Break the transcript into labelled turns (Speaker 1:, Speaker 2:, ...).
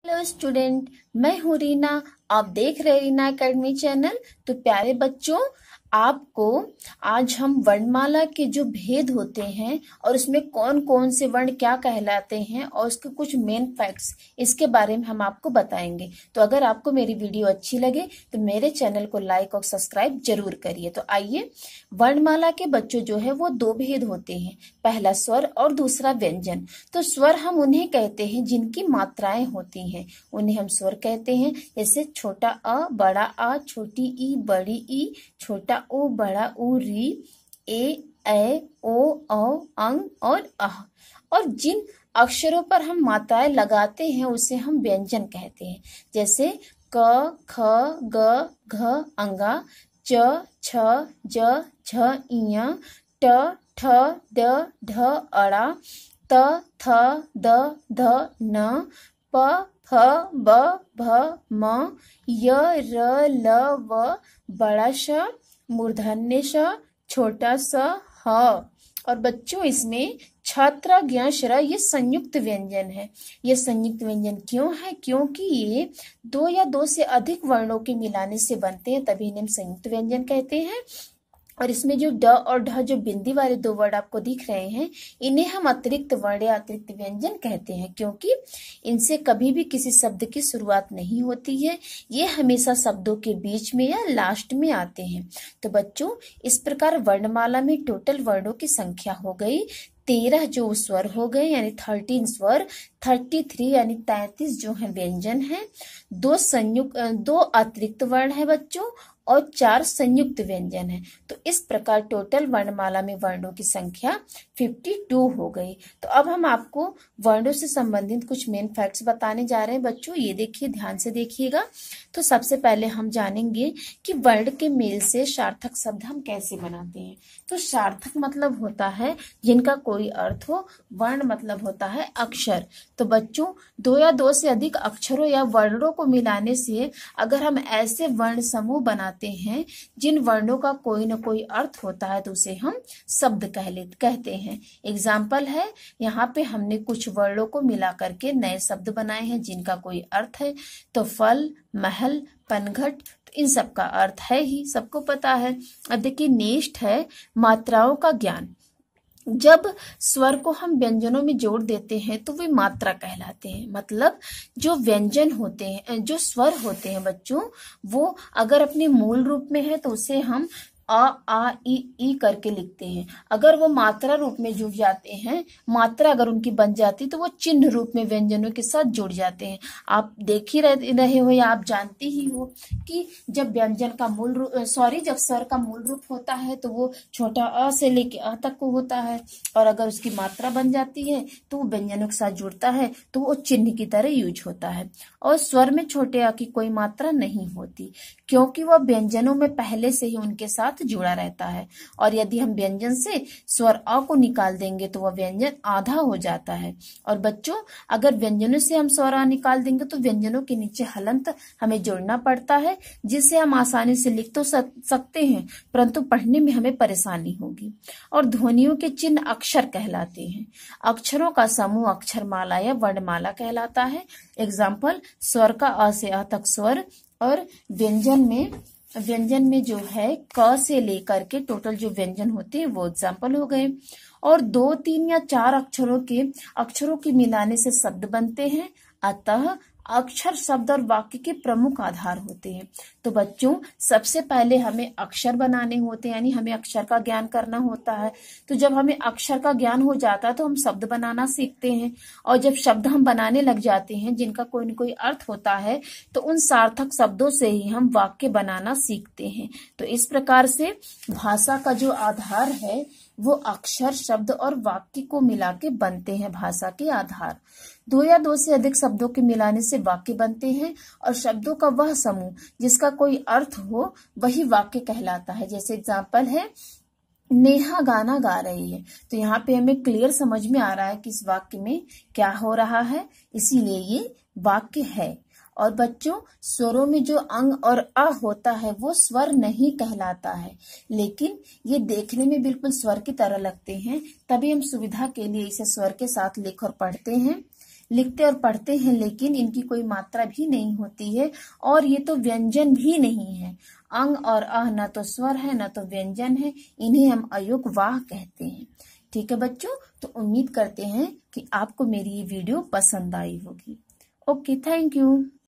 Speaker 1: Hello student, मैं हूँ रीना। आप देख रहे रीना एकेडमी चैनल। तो प्यारे बच्चों, आपको आज हम वर्णमाला के जो भेद होते हैं और उसमें कौन कौन से वर्ण क्या कहलाते हैं और उसके कुछ मेन फैक्ट्स, इसके बारे में हम आपको बताएंगे। तो अगर आपको मेरी वीडियो अच्छी लगे तो मेरे चैनल को लाइक और सब्सक्राइब जरूर करिए। तो आइए, वर्णमाला के बच्चों जो है वो दो भेद होते हैं, पहला स्वर और दूसरा व्यंजन। तो स्वर हम उन्हें कहते हैं जिनकी मात्राएं होती हैं, उन्हें हम स्वर कहते हैं। जैसे छोटा अ, बड़ा आ, छोटी ई, बड़ी ई, छोटा ओ, बड़ा ऊ, री, ए, ओ, अंग और अह। और जिन अक्षरों पर हम मात्राएं लगाते हैं उसे हम व्यंजन कहते हैं। जैसे क, ख, ग, घ, अंगा, च, छ, ज, झ, इया, ट, ठ, ड, ढ, अड़ा, त, थ, द, ध, न, प, फ, ब, भ, म, य, र, ल, व, बड़ा श, मूर्धन्य श, छोटा स, ह। और बच्चों, इसमें छात्रा ज्ञ श्र ये संयुक्त व्यंजन है। ये संयुक्त व्यंजन क्यों है? क्योंकि ये दो या दो से अधिक वर्णों के मिलाने से बनते हैं, तभी इन्हें हम संयुक्त व्यंजन कहते हैं। और इसमें जो ड और ढ, जो बिंदी वाले दो वर्ड आपको दिख रहे हैं, इन्हें हम अतिरिक्त वर्ण या अतिरिक्त व्यंजन कहते हैं, क्योंकि इनसे कभी भी किसी शब्द की शुरुआत नहीं होती है। ये हमेशा शब्दों के बीच में या लास्ट में आते हैं। तो बच्चों, इस प्रकार वर्णमाला में टोटल वर्णों की संख्या हो गई 13 जो स्वर हो गए, यानी 13 स्वर, 33 यानी 33 जो है व्यंजन है, दो अतिरिक्त वर्ण है बच्चों, और 4 संयुक्त व्यंजन है। तो इस प्रकार टोटल वर्णमाला में वर्णों की संख्या 52 हो गई। तो अब हम आपको वर्णों से संबंधित कुछ मेन फैक्ट्स बताने जा रहे हैं बच्चों। ये देखिए, ध्यान से देखिएगा। तो सबसे पहले हम जानेंगे कि वर्ण के मेल से सार्थक शब्द हम कैसे बनाते हैं। तो सार्थक मतलब होता है जिनका कोई अर्थ हो, वर्ण मतलब होता है अक्षर। तो बच्चों, दो या दो से अधिक अक्षरों या वर्णों को मिलाने से अगर हम ऐसे वर्ण समूह बनाते हैं जिन वर्णों का कोई न कोई अर्थ होता है, तो उसे हम शब्द कहते हैं। एग्जाम्पल है, यहाँ पे हमने कुछ वर्णों को मिला करके नए शब्द बनाए हैं जिनका कोई अर्थ है। तो फल, महल, पनघट, तो इन सब का अर्थ है ही, सबको पता है। अब देखिए, नेक्स्ट है मात्राओं का ज्ञान। जब स्वर को हम व्यंजनों में जोड़ देते हैं तो वे मात्रा कहलाते हैं। मतलब जो व्यंजन होते हैं, जो स्वर होते हैं बच्चों, वो अगर अपने मूल रूप में है तो उसे हम आ ई करके लिखते हैं। अगर वो मात्रा रूप में जुड़ जाते हैं, मात्रा अगर उनकी बन जाती तो वो चिन्ह रूप में व्यंजनों के साथ जुड़ जाते हैं। आप देख ही रहे हो या आप जानती ही हो कि जब व्यंजन का जब स्वर का मूल रूप होता है तो वो छोटा अ से लेके अ तक को होता है, और अगर उसकी मात्रा बन जाती है तो वो व्यंजनों के साथ जुड़ता है, तो वो चिन्ह की तरह यूज होता है। और स्वर में छोटे अ की कोई मात्रा नहीं होती, क्योंकि वह व्यंजनों में पहले से ही उनके साथ जुड़ा रहता है। और यदि हम व्यंजन से स्वर अ को निकाल देंगे तो वह व्यंजन आधा हो जाता है। और बच्चों, अगर व्यंजनों से हम स्वर अ निकाल देंगे तो व्यंजनों के नीचे हलंत हमें जोड़ना पड़ता है, जिसे हम आसानी से लिख तो सकते हैं, परंतु पढ़ने में हमें परेशानी होगी। और ध्वनियों के चिन्ह अक्षर कहलाते हैं। अक्षरों का समूह अक्षरमाला या वर्णमाला कहलाता है। एग्जाम्पल, स्वर का अ से अ तक स्वर, और व्यंजन में जो है क से लेकर के टोटल जो व्यंजन होते हैं वो एग्जाम्पल हो गए। और 2, 3 या 4 अक्षरों के मिलाने से शब्द बनते हैं। अतः अक्षर शब्द और वाक्य के प्रमुख आधार होते हैं। तो बच्चों, सबसे पहले हमें अक्षर बनाने होते हैं, यानी हमें अक्षर का ज्ञान करना होता है। तो जब हमें अक्षर का ज्ञान हो जाता है तो हम शब्द बनाना सीखते हैं, और जब शब्द हम बनाने लग जाते हैं जिनका कोई न कोई अर्थ होता है, तो उन सार्थक शब्दों से ही हम वाक्य बनाना सीखते हैं। तो इस प्रकार से भाषा का जो आधार है वो अक्षर, शब्द और वाक्य को मिला के बनते हैं। भाषा के आधार दो या दो से अधिक शब्दों के मिलाने से वाक्य बनते हैं, और शब्दों का वह समूह जिसका कोई अर्थ हो वही वाक्य कहलाता है। जैसे एग्जाम्पल है, नेहा गाना गा रही है। तो यहाँ पे हमें क्लियर समझ में आ रहा है कि इस वाक्य में क्या हो रहा है, इसीलिए ये वाक्य है। और बच्चों, स्वरों में जो अंग और अ होता है वो स्वर नहीं कहलाता है, लेकिन ये देखने में बिल्कुल स्वर की तरह लगते हैं, तभी हम सुविधा के लिए इसे स्वर के साथ लिख और पढ़ते हैं। लिखते और पढ़ते हैं, लेकिन इनकी कोई मात्रा भी नहीं होती है और ये तो व्यंजन भी नहीं है। अंग और अह न तो स्वर है न तो व्यंजन है, इन्हें हम अयोग वाह कहते हैं। ठीक है बच्चों, तो उम्मीद करते हैं कि आपको मेरी ये वीडियो पसंद आई होगी। Okay, thank you.